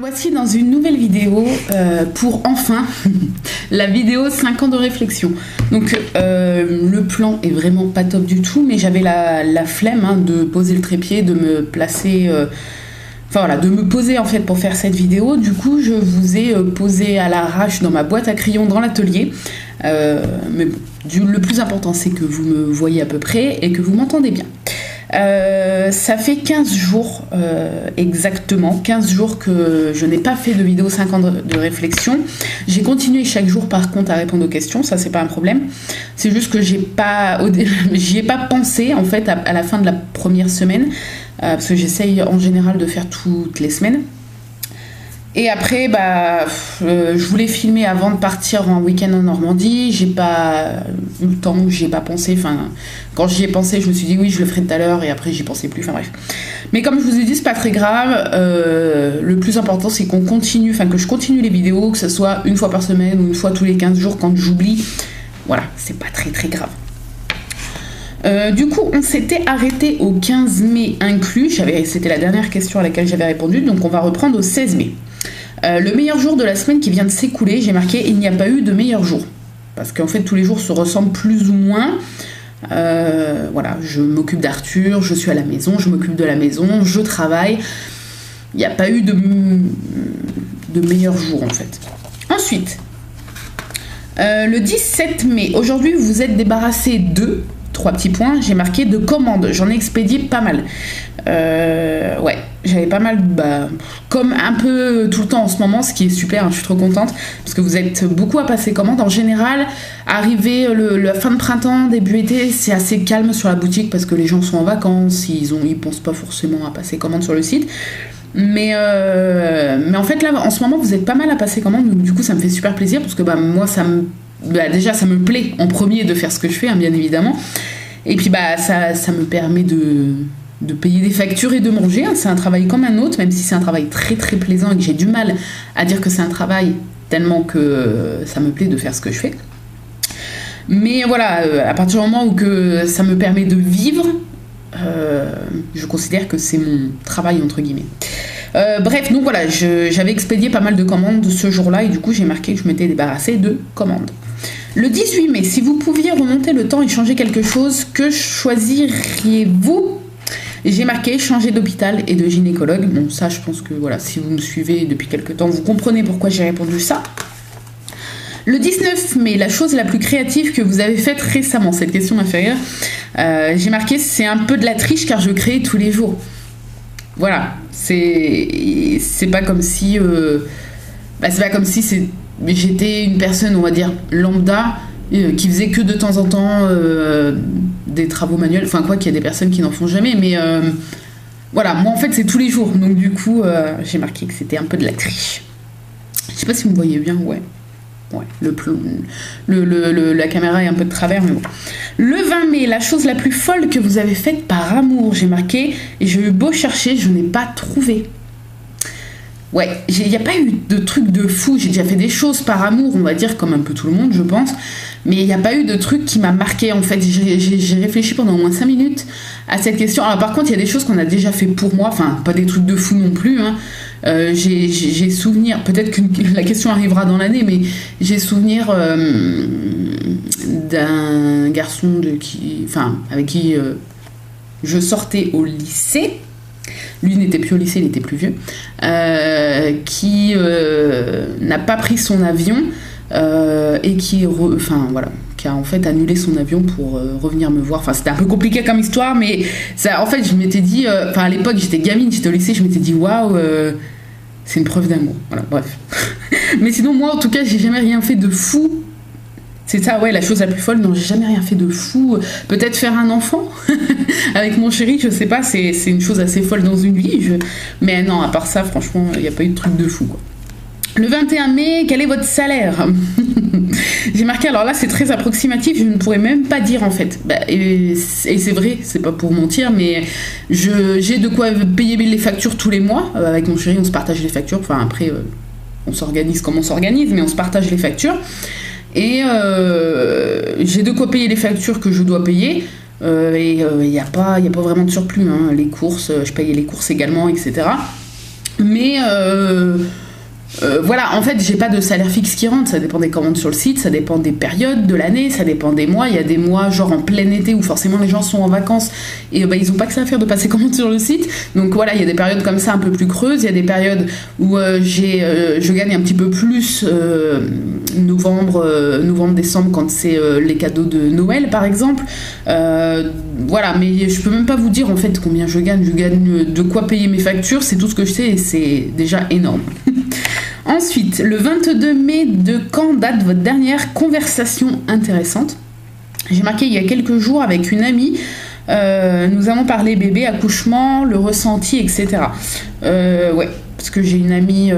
Voici dans une nouvelle vidéo pour enfin la vidéo 5 ans de réflexion. Donc le plan est vraiment pas top du tout, mais j'avais la flemme de poser le trépied, de me placer, de me poser en fait pour faire cette vidéo. Du coup je vous ai posé à l'arrache dans ma boîte à crayons dans l'atelier. Mais bon, le plus important c'est que vous me voyez à peu près et que vous m'entendez bien. Ça fait 15 jours exactement 15 jours que je n'ai pas fait de vidéo 5 ans de réflexion. J'ai continué chaque jour par contre à répondre aux questions, ça c'est pas un problème, c'est juste que j'y ai pas pensé en fait à la fin de la première semaine, parce que j'essaye en général de faire toutes les semaines. Et après, je voulais filmer avant de partir en week-end en Normandie. J'ai pas eu le temps, j'y ai pas pensé. Enfin, quand j'y ai pensé, je me suis dit oui, je le ferai tout à l'heure. Et après, j'y pensais plus. Enfin bref. Mais comme je vous ai dit, c'est pas très grave. Le plus important, c'est que je continue les vidéos, que ce soit une fois par semaine ou une fois tous les 15 jours quand j'oublie. Voilà, c'est pas très très grave. Du coup, on s'était arrêté au 15 mai inclus. C'était la dernière question à laquelle j'avais répondu. Donc, on va reprendre au 16 mai. Le meilleur jour de la semaine qui vient de s'écouler, j'ai marqué « Il n'y a pas eu de meilleur jour ». Parce qu'en fait, tous les jours se ressemblent plus ou moins. Je m'occupe d'Arthur, je suis à la maison, je m'occupe de la maison, je travaille. Il n'y a pas eu de meilleur jour, en fait. Ensuite, le 17 mai, aujourd'hui, vous vous êtes débarrassé de... 3 petits points, j'ai marqué de commandes, j'en ai expédié pas mal. J'avais pas mal, comme un peu tout le temps en ce moment, ce qui est super, je suis trop contente, parce que vous êtes beaucoup à passer commande. En général, arrivé la fin de printemps, début été, c'est assez calme sur la boutique, parce que les gens sont en vacances, ils pensent pas forcément à passer commande sur le site. Mais en fait, là, en ce moment, vous êtes pas mal à passer commande, donc du coup, ça me fait super plaisir, parce que moi, déjà ça me plaît en premier de faire ce que je fais, bien évidemment, et puis ça me permet de payer des factures et de manger, c'est un travail comme un autre, même si c'est un travail très très plaisant et que j'ai du mal à dire que c'est un travail tellement que ça me plaît de faire ce que je fais. Mais voilà, à partir du moment où que ça me permet de vivre, je considère que c'est mon travail entre guillemets. Bref, donc voilà, j'avais expédié pas mal de commandes ce jour-là et du coup j'ai marqué que je m'étais débarrassée de commandes. Le 18 mai, si vous pouviez remonter le temps et changer quelque chose, que choisiriez-vous ? Et j'ai marqué changer d'hôpital et de gynécologue. Bon, ça, je pense que voilà, si vous me suivez depuis quelques temps, vous comprenez pourquoi j'ai répondu ça. Le 19 mai, la chose la plus créative que vous avez faite récemment, cette question m'a fait rire. J'ai marqué c'est un peu de la triche car je crée tous les jours. Voilà, c'est pas comme si j'étais une personne, on va dire, lambda, qui faisait que de temps en temps des travaux manuels. Enfin, qu'il y a des personnes qui n'en font jamais, mais voilà, moi en fait c'est tous les jours. Donc du coup, j'ai marqué que c'était un peu de la triche. Je sais pas si vous me voyez bien, ouais. La caméra est un peu de travers, mais bon. Le 20 mai, la chose la plus folle que vous avez faite par amour, j'ai marqué, et j'ai eu beau chercher, je n'ai pas trouvé. Ouais, il n'y a pas eu de truc de fou, j'ai déjà fait des choses par amour, on va dire, comme un peu tout le monde, je pense, mais il n'y a pas eu de truc qui m'a marqué, en fait. J'ai réfléchi pendant au moins 5 minutes à cette question. Alors par contre, il y a des choses qu'on a déjà fait pour moi, enfin, pas des trucs de fou non plus, j'ai souvenir, peut-être que la question arrivera dans l'année, mais j'ai souvenir d'un garçon avec qui je sortais au lycée. Lui n'était plus au lycée, il était plus vieux, qui n'a pas pris son avion et qui a en fait annulé son avion pour revenir me voir. Enfin, c'était un peu compliqué comme histoire, mais ça, en fait, je m'étais dit, à l'époque, j'étais gamine, j'étais au lycée, je m'étais dit, waouh, c'est une preuve d'amour. Voilà, bref. Mais sinon, moi, en tout cas, j'ai jamais rien fait de fou. C'est ça, ouais, la chose la plus folle. Non, j'ai jamais rien fait de fou. Peut-être faire un enfant avec mon chéri, je sais pas, c'est une chose assez folle dans une vie. Mais non, à part ça, franchement, il n'y a pas eu de truc de fou, quoi. Le 21 mai, quel est votre salaire ? J'ai marqué, alors là c'est très approximatif, je ne pourrais même pas dire en fait. Et c'est vrai, c'est pas pour mentir, mais j'ai de quoi payer les factures tous les mois. Avec mon chéri, on se partage les factures. Enfin, après, on s'organise comme on s'organise, mais on se partage les factures. Et j'ai de quoi payer les factures que je dois payer. Et il n'y a pas vraiment de surplus. Les courses, je payais les courses également, etc. Mais voilà, en fait, j'ai pas de salaire fixe qui rentre, ça dépend des commandes sur le site, ça dépend des périodes de l'année, ça dépend des mois. Il y a des mois, genre en plein été, où forcément les gens sont en vacances et ils ont pas que ça à faire de passer commande sur le site. Donc voilà, il y a des périodes comme ça un peu plus creuses, il y a des périodes où je gagne un petit peu plus, novembre, décembre, quand c'est les cadeaux de Noël par exemple. Voilà, mais je peux même pas vous dire en fait combien je gagne de quoi payer mes factures, c'est tout ce que je sais et c'est déjà énorme. Ensuite, le 22 mai, de quand date votre dernière conversation intéressante? J'ai marqué il y a quelques jours avec une amie. Nous avons parlé bébé, accouchement, le ressenti, etc. Ouais, parce que j'ai une amie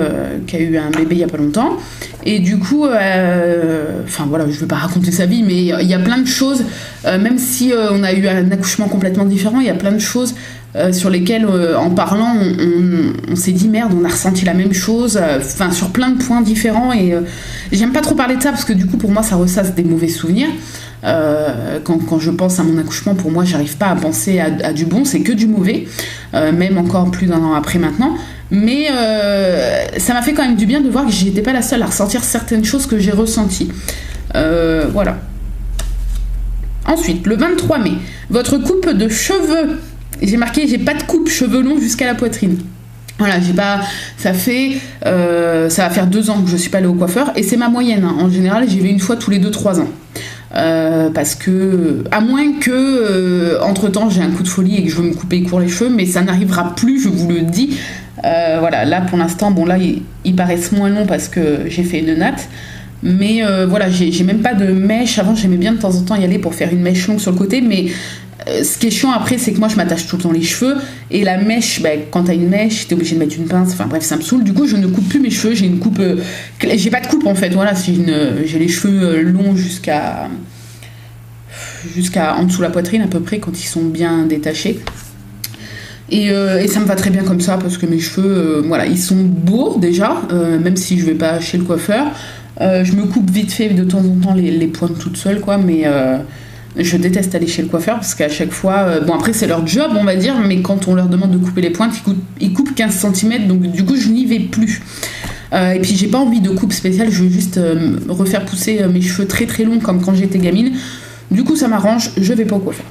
qui a eu un bébé il y a pas longtemps. Et du coup, enfin voilà, je ne vais pas raconter sa vie, mais il y a plein de choses, même si on a eu un accouchement complètement différent, il y a plein de choses sur lesquelles, en parlant, on s'est dit merde, on a ressenti la même chose, enfin sur plein de points différents. Et j'aime pas trop parler de ça parce que du coup, pour moi, ça ressasse des mauvais souvenirs. Quand je pense à mon accouchement, pour moi, j'arrive pas à penser à du bon, c'est que du mauvais, même encore plus d'un an après maintenant. Mais ça m'a fait quand même du bien de voir que j'étais pas la seule à ressentir certaines choses que j'ai ressenties. Voilà. Ensuite, le 23 mai, votre coupe de cheveux. J'ai marqué, j'ai pas de coupe cheveux longs jusqu'à la poitrine. Voilà, j'ai pas. Ça va faire 2 ans que je suis pas allée au coiffeur et c'est ma moyenne. Hein. En général, j'y vais une fois tous les 2-3 ans. Parce que, à moins que entre temps j'ai un coup de folie et que je veux me couper court les cheveux, mais ça n'arrivera plus, je vous le dis. Voilà, là pour l'instant, bon là ils paraissent moins longs parce que j'ai fait une natte. Mais voilà, j'ai même pas de mèche. Avant j'aimais bien de temps en temps y aller pour faire une mèche longue sur le côté, mais ce qui est chiant après, c'est que moi je m'attache tout le temps les cheveux et la mèche, quand t'as une mèche, t'es obligé de mettre une pince, enfin bref, ça me saoule. Du coup, je ne coupe plus mes cheveux, j'ai une coupe. J'ai pas de coupe en fait, voilà, j'ai les cheveux longs jusqu'à en dessous de la poitrine à peu près quand ils sont bien détachés. Et ça me va très bien comme ça parce que mes cheveux, voilà, ils sont beaux déjà, même si je vais pas chez le coiffeur. Je me coupe vite fait de temps en temps les pointes toute seule, quoi, mais. Je déteste aller chez le coiffeur parce qu'à chaque fois, bon après c'est leur job on va dire, mais quand on leur demande de couper les pointes, ils coupent 15 cm, donc du coup je n'y vais plus. Et puis j'ai pas envie de coupe spéciale, je veux juste refaire pousser mes cheveux très très longs comme quand j'étais gamine. Du coup ça m'arrange, je vais pas au coiffeur.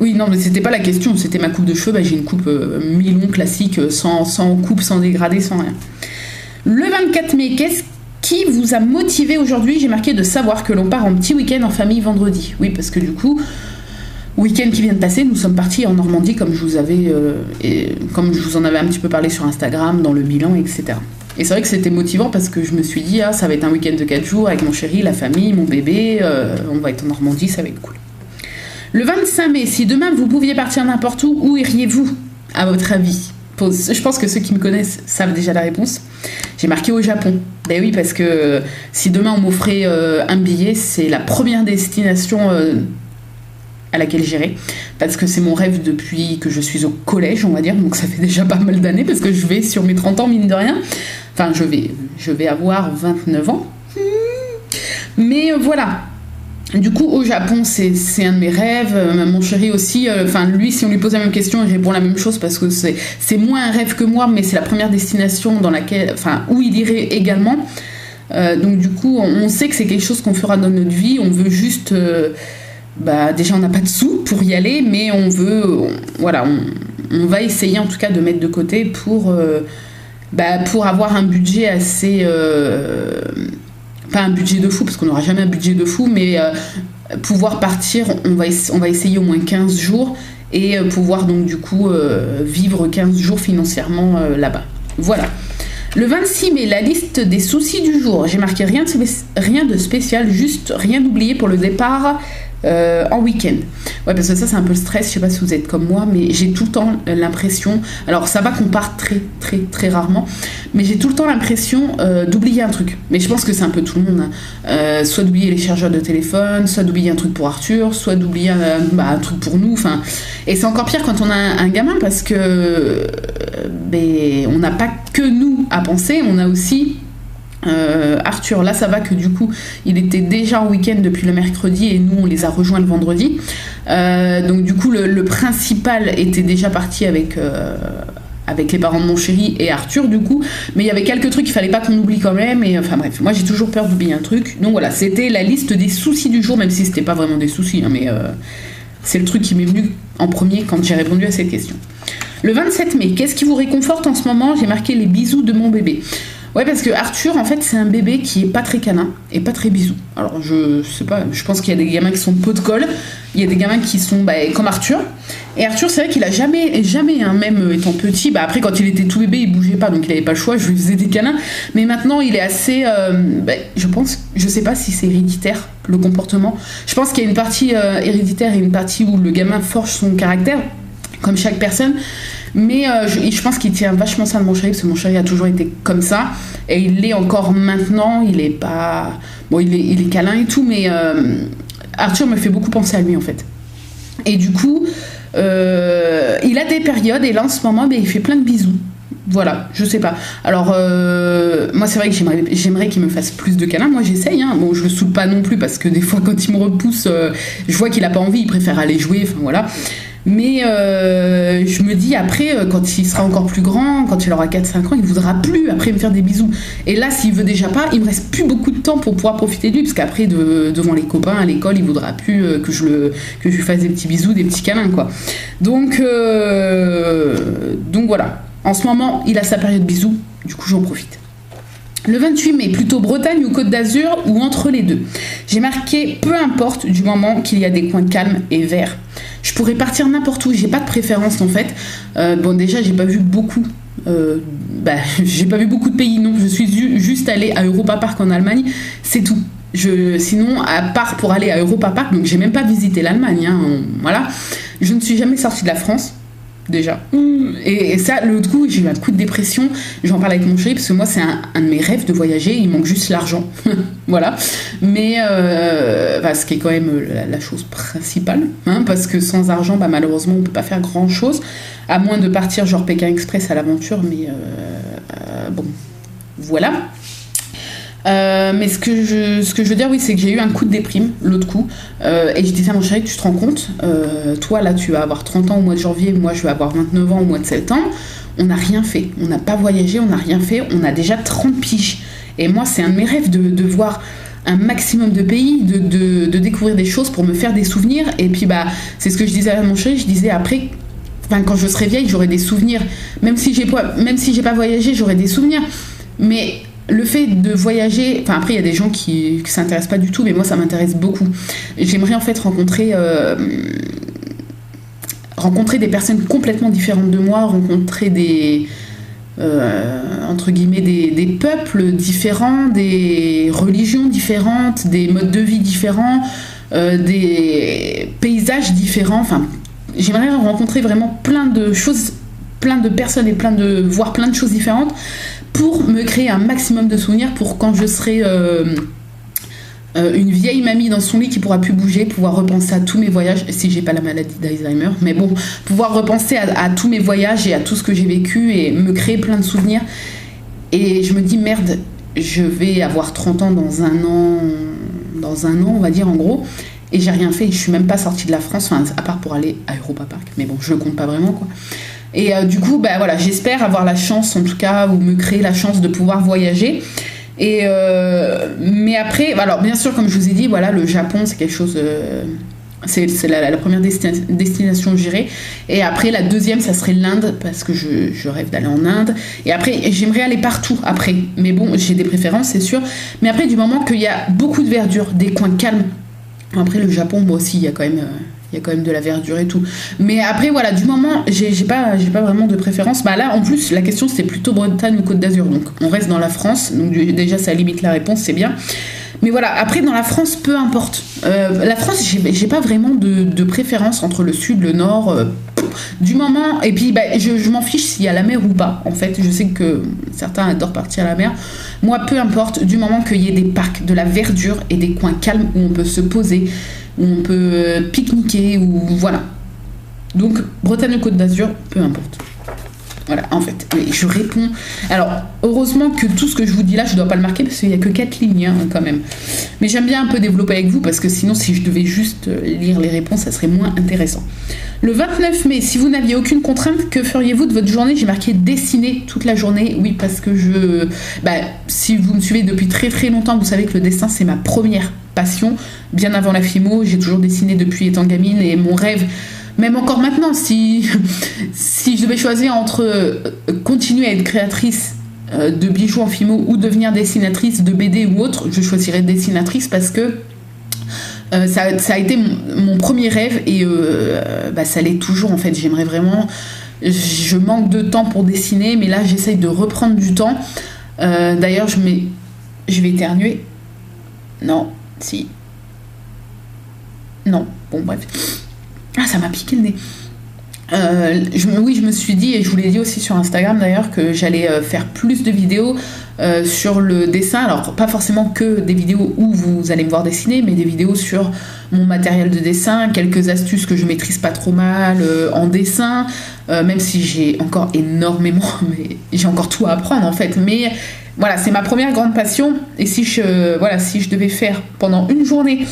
Oui non mais c'était pas la question, c'était ma coupe de cheveux, j'ai une coupe mi-long classique, sans coupe, sans dégradé, sans rien. Le 24 mai, qui vous a motivé aujourd'hui? J'ai marqué de savoir que l'on part en petit week-end en famille vendredi. Oui, parce que du coup, week-end qui vient de passer, nous sommes partis en Normandie, comme je vous en avais un petit peu parlé sur Instagram, dans le bilan, etc. Et c'est vrai que c'était motivant parce que je me suis dit, ça va être un week-end de 4 jours avec mon chéri, la famille, mon bébé, on va être en Normandie, ça va être cool. Le 25 mai, si demain vous pouviez partir n'importe où iriez-vous, à votre avis? Je pense que ceux qui me connaissent savent déjà la réponse. J'ai marqué au Japon. Ben oui, parce que si demain on m'offrait un billet, c'est la première destination à laquelle j'irai. Parce que c'est mon rêve depuis que je suis au collège, on va dire. Donc ça fait déjà pas mal d'années, parce que je vais sur mes 30 ans, mine de rien. Enfin, je vais avoir 29 ans. Mais voilà. Du coup, au Japon, c'est un de mes rêves. Mon chéri aussi, lui, si on lui pose la même question, il répond la même chose parce que c'est moins un rêve que moi, mais c'est la première destination où il irait également. Donc du coup, on sait que c'est quelque chose qu'on fera dans notre vie. On veut juste... déjà, on n'a pas de sous pour y aller, mais on va essayer en tout cas de mettre de côté pour avoir un budget assez... pas un budget de fou, parce qu'on n'aura jamais un budget de fou, mais pouvoir partir, on va essayer au moins 15 jours et pouvoir donc du coup vivre 15 jours financièrement là-bas. Voilà. Le 26 mai, la liste des soucis du jour. J'ai marqué rien de spécial, juste rien d'oublié pour le départ en week-end. Ouais, parce que ça c'est un peu le stress, je sais pas si vous êtes comme moi, mais j'ai tout le temps l'impression, alors ça va qu'on parte très très très rarement, mais j'ai tout le temps l'impression d'oublier un truc. Mais je pense que c'est un peu tout le monde, hein. Soit d'oublier les chargeurs de téléphone, soit d'oublier un truc pour Arthur, soit d'oublier un truc pour nous, enfin. Et c'est encore pire quand on a un gamin parce que on n'a pas que nous à penser, on a aussi Arthur. Là ça va que du coup il était déjà en week-end depuis le mercredi et nous on les a rejoints le vendredi, donc du coup le principal était déjà parti avec avec les parents de mon chéri et Arthur du coup, mais il y avait quelques trucs qu'il fallait pas qu'on oublie quand même, et enfin bref, moi j'ai toujours peur d'oublier un truc, donc voilà, c'était la liste des soucis du jour, même si c'était pas vraiment des soucis, hein, mais c'est le truc qui m'est venu en premier quand j'ai répondu à cette question. Le 27 mai, qu'est-ce qui vous réconforte en ce moment? J'ai marqué les bisous de mon bébé. Ouais, parce que Arthur, en fait, c'est un bébé qui est pas très câlin et pas très bisou. Alors, je sais pas, je pense qu'il y a des gamins qui sont de peau de colle, il y a des gamins qui sont comme Arthur. Et Arthur, c'est vrai qu'il a jamais, hein, même étant petit, après, quand il était tout bébé, il bougeait pas, donc il avait pas le choix, je lui faisais des câlins. Mais maintenant, il est assez, je pense, je sais pas si c'est héréditaire, le comportement. Je pense qu'il y a une partie héréditaire et une partie où le gamin forge son caractère, comme chaque personne. Mais je pense qu'il tient vachement ça de mon chéri, parce que mon chéri a toujours été comme ça, et il l'est encore maintenant. Il est pas... Bon, il est câlin et tout, mais Arthur me fait beaucoup penser à lui, en fait. Et du coup, il a des périodes, et là, en ce moment, il fait plein de bisous. Voilà, je sais pas. Alors, moi, c'est vrai que j'aimerais qu'il me fasse plus de câlins. Moi, j'essaye, hein. Bon, je le saoule pas non plus, parce que des fois, quand il me repousse, je vois qu'il a pas envie, il préfère aller jouer, enfin, voilà. Mais je me dis après, quand il sera encore plus grand, quand il aura 4-5 ans, il voudra plus après me faire des bisous. Et là, s'il veut déjà pas, il me reste plus beaucoup de temps pour pouvoir profiter de lui, parce qu'après, devant les copains à l'école, il voudra plus que je lui fasse des petits bisous, des petits câlins, quoi. Donc voilà. En ce moment, il a sa période bisous, du coup, j'en profite. Le 28 mai, plutôt Bretagne ou Côte d'Azur, ou entre les deux. J'ai marqué peu importe du moment qu'il y a des coins calmes et verts. Je pourrais partir n'importe où, j'ai pas de préférence en fait. Déjà, j'ai pas vu beaucoup. J'ai pas vu beaucoup de pays, non. Je suis juste allée à Europa Park en Allemagne, c'est tout. Sinon, à part pour aller à Europa Park, donc j'ai même pas visité l'Allemagne, hein, voilà. Je ne suis jamais sortie de la France. Déjà. Et ça, l'autre coup, j'ai eu un coup de dépression. J'en parle avec mon chéri parce que moi, c'est un de mes rêves de voyager. Il manque juste l'argent. Voilà. Mais ce qui est quand même la chose principale. Hein, parce que sans argent, malheureusement, on peut pas faire grand chose. À moins de partir genre Pékin Express à l'aventure. Mais bon, voilà. Mais ce que je veux dire, oui, c'est que j'ai eu un coup de déprime l'autre coup, et je disais à mon chéri, tu te rends compte, toi là tu vas avoir 30 ans au mois de janvier, moi je vais avoir 29 ans au mois de septembre, on n'a rien fait, on n'a pas voyagé, on n'a rien fait, on a déjà 30 piges, et moi c'est un de mes rêves de voir un maximum de pays, de découvrir des choses pour me faire des souvenirs, et puis c'est ce que je disais à mon chéri, je disais après, quand je serai vieille, j'aurai des souvenirs, même si j'ai pas voyagé, j'aurai des souvenirs, mais le fait de voyager, après il y a des gens qui s'intéressent pas du tout, mais moi ça m'intéresse beaucoup. J'aimerais en fait rencontrer des personnes complètement différentes de moi, rencontrer des entre guillemets des peuples différents, des religions différentes, des modes de vie différents, des paysages différents. J'aimerais rencontrer vraiment plein de choses, plein de personnes et voir plein de choses différentes, pour me créer un maximum de souvenirs pour quand je serai une vieille mamie dans son lit qui pourra plus bouger, pouvoir repenser à tous mes voyages, si j'ai pas la maladie d'Alzheimer, mais bon, pouvoir repenser à tous mes voyages et à tout ce que j'ai vécu et me créer plein de souvenirs. Et je me dis, merde, je vais avoir 30 ans dans un an, on va dire en gros, et j'ai rien fait, je suis même pas sortie de la France, à part pour aller à Europa Park, mais bon, je le compte pas vraiment, quoi. Et du coup, voilà, j'espère avoir la chance, en tout cas, ou me créer la chance de pouvoir voyager. Et mais après, alors bien sûr, comme je vous ai dit, voilà, le Japon, c'est quelque chose... c'est la première destination que j'irai. Et après, la deuxième, ça serait l'Inde, parce que je rêve d'aller en Inde. Et après, j'aimerais aller partout, après. Mais bon, j'ai des préférences, c'est sûr. Mais après, du moment qu'il y a beaucoup de verdure, des coins calmes... Après, le Japon, moi aussi, il y a quand même de la verdure et tout. Mais après, voilà, du moment, j'ai pas vraiment de préférence. Là, en plus, la question, c'était plutôt Bretagne ou Côte d'Azur. Donc, on reste dans la France. Donc, déjà, ça limite la réponse, c'est bien. Mais voilà, après, dans la France, peu importe. La France, j'ai pas vraiment de préférence entre le sud, le nord. Du moment... Et puis, je m'en fiche s'il y a la mer ou pas. En fait, je sais que certains adorent partir à la mer. Moi, peu importe, du moment qu'il y ait des parcs, de la verdure et des coins calmes où on peut se poser, où on peut pique-niquer, ou voilà. Donc, Bretagne ou Côte d'Azur, peu importe. Voilà, en fait, je réponds. Alors, heureusement que tout ce que je vous dis là, je dois pas le marquer parce qu'il y a que 4 lignes, hein, quand même. Mais j'aime bien un peu développer avec vous parce que sinon, si je devais juste lire les réponses, ça serait moins intéressant. Le 29 mai, si vous n'aviez aucune contrainte, que feriez-vous de votre journée? J'ai marqué dessiner toute la journée. Oui, parce que si vous me suivez depuis très très longtemps, vous savez que le dessin, c'est ma première passion. Bien avant la FIMO, j'ai toujours dessiné depuis étant gamine, et mon rêve, même encore maintenant, si je devais choisir entre continuer à être créatrice de bijoux en FIMO ou devenir dessinatrice de BD ou autre, je choisirais dessinatrice parce que ça a été mon premier rêve, et ça l'est toujours en fait. J'aimerais vraiment, je manque de temps pour dessiner, mais là j'essaye de reprendre du temps. D'ailleurs je vais éternuer. Non, si. Non, bon bref. Ah, ça m'a piqué le nez. Je me suis dit, et je vous l'ai dit aussi sur Instagram d'ailleurs, que j'allais faire plus de vidéos sur le dessin. Alors pas forcément que des vidéos où vous allez me voir dessiner, mais des vidéos sur mon matériel de dessin, quelques astuces que je maîtrise pas trop mal en dessin, même si j'ai encore énormément, mais j'ai encore tout à apprendre en fait. Mais voilà, c'est ma première grande passion, et si je devais faire pendant une journée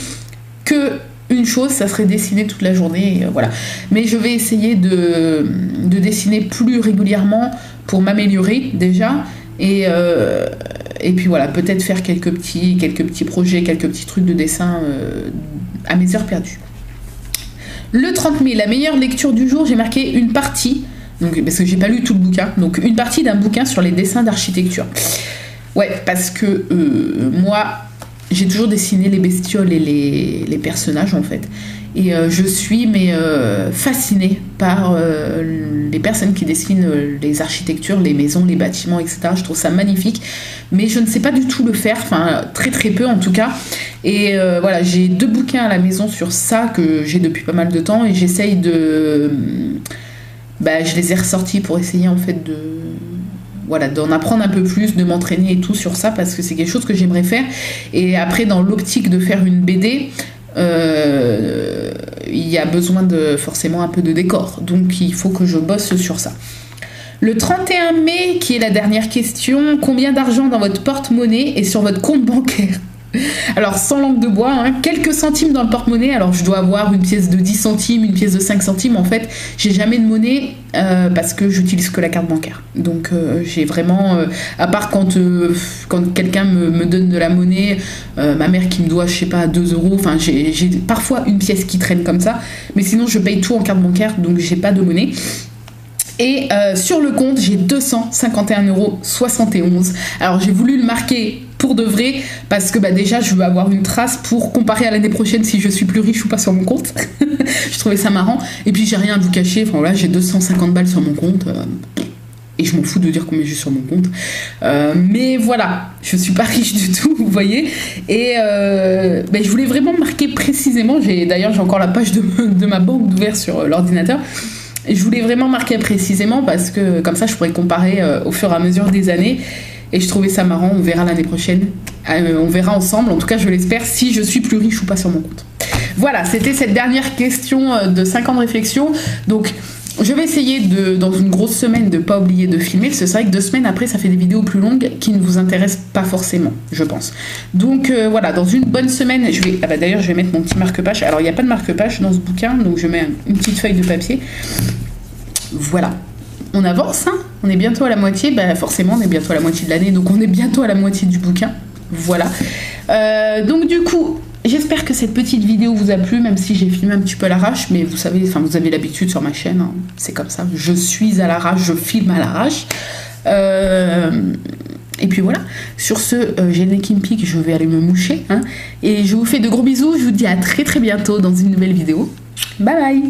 que une chose, ça serait dessiner toute la journée, voilà. Mais je vais essayer de dessiner plus régulièrement pour m'améliorer déjà, et puis voilà, peut-être faire quelques petits projets, quelques petits trucs de dessin à mes heures perdues. Le 30 mai, la meilleure lecture du jour, j'ai marqué une partie, donc, parce que j'ai pas lu tout le bouquin, donc une partie d'un bouquin sur les dessins d'architecture. Ouais, parce que moi, j'ai toujours dessiné les bestioles et les personnages en fait. Et je suis fascinée par les personnes qui dessinent les architectures, les maisons, les bâtiments, etc. Je trouve ça magnifique. Mais je ne sais pas du tout le faire, enfin très très peu en tout cas. Et voilà, j'ai 2 bouquins à la maison sur ça que j'ai depuis pas mal de temps, et j'essaye je les ai ressortis pour essayer en fait d'en apprendre un peu plus, de m'entraîner et tout sur ça, parce que c'est quelque chose que j'aimerais faire. Et après, dans l'optique de faire une BD, il y a besoin forcément un peu de décor, donc il faut que je bosse sur ça. Le 31 mai, qui est la dernière question, combien d'argent dans votre porte-monnaie et sur votre compte bancaire? Alors, sans langue de bois, hein, quelques centimes dans le porte-monnaie. Alors, je dois avoir une pièce de 10 centimes, une pièce de 5 centimes. En fait, j'ai jamais de monnaie parce que j'utilise que la carte bancaire. Donc, j'ai vraiment, à part quand quelqu'un me donne de la monnaie, ma mère qui me doit, je sais pas, 2 euros. Enfin, j'ai parfois une pièce qui traîne comme ça. Mais sinon, je paye tout en carte bancaire, donc j'ai pas de monnaie. Et sur le compte, j'ai 251,71 €. Alors, j'ai voulu le marquer pour de vrai, parce que déjà je veux avoir une trace pour comparer à l'année prochaine si je suis plus riche ou pas sur mon compte. Je trouvais ça marrant, et puis j'ai rien à vous cacher, enfin voilà, j'ai 250 balles sur mon compte, et je m'en fous de dire combien j'ai sur mon compte, mais voilà, je suis pas riche du tout, vous voyez. Et je voulais vraiment marquer précisément, d'ailleurs j'ai encore la page de ma banque ouverte sur l'ordinateur. Et je voulais vraiment marquer précisément, parce que comme ça je pourrais comparer au fur et à mesure des années. Et je trouvais ça marrant, on verra l'année prochaine. On verra ensemble, en tout cas je l'espère, si je suis plus riche ou pas sur mon compte. Voilà, c'était cette dernière question de 5 ans de réflexion. Donc je vais essayer dans une grosse semaine de ne pas oublier de filmer, parce que c'est vrai que 2 semaines après ça fait des vidéos plus longues qui ne vous intéressent pas forcément, je pense. Donc voilà, dans une bonne semaine, d'ailleurs je vais mettre mon petit marque-page. Alors il n'y a pas de marque-page dans ce bouquin, donc je mets une petite feuille de papier. Voilà. On avance, hein, on est bientôt à la moitié, forcément on est bientôt à la moitié de l'année, donc on est bientôt à la moitié du bouquin, voilà. Donc du coup, j'espère que cette petite vidéo vous a plu, même si j'ai filmé un petit peu à l'arrache, mais vous savez, vous avez l'habitude sur ma chaîne, hein, c'est comme ça, je suis à l'arrache, je filme à l'arrache. Et puis voilà, sur ce, j'ai le nez qui me pique, je vais aller me moucher, hein, et je vous fais de gros bisous, je vous dis à très très bientôt dans une nouvelle vidéo. Bye bye.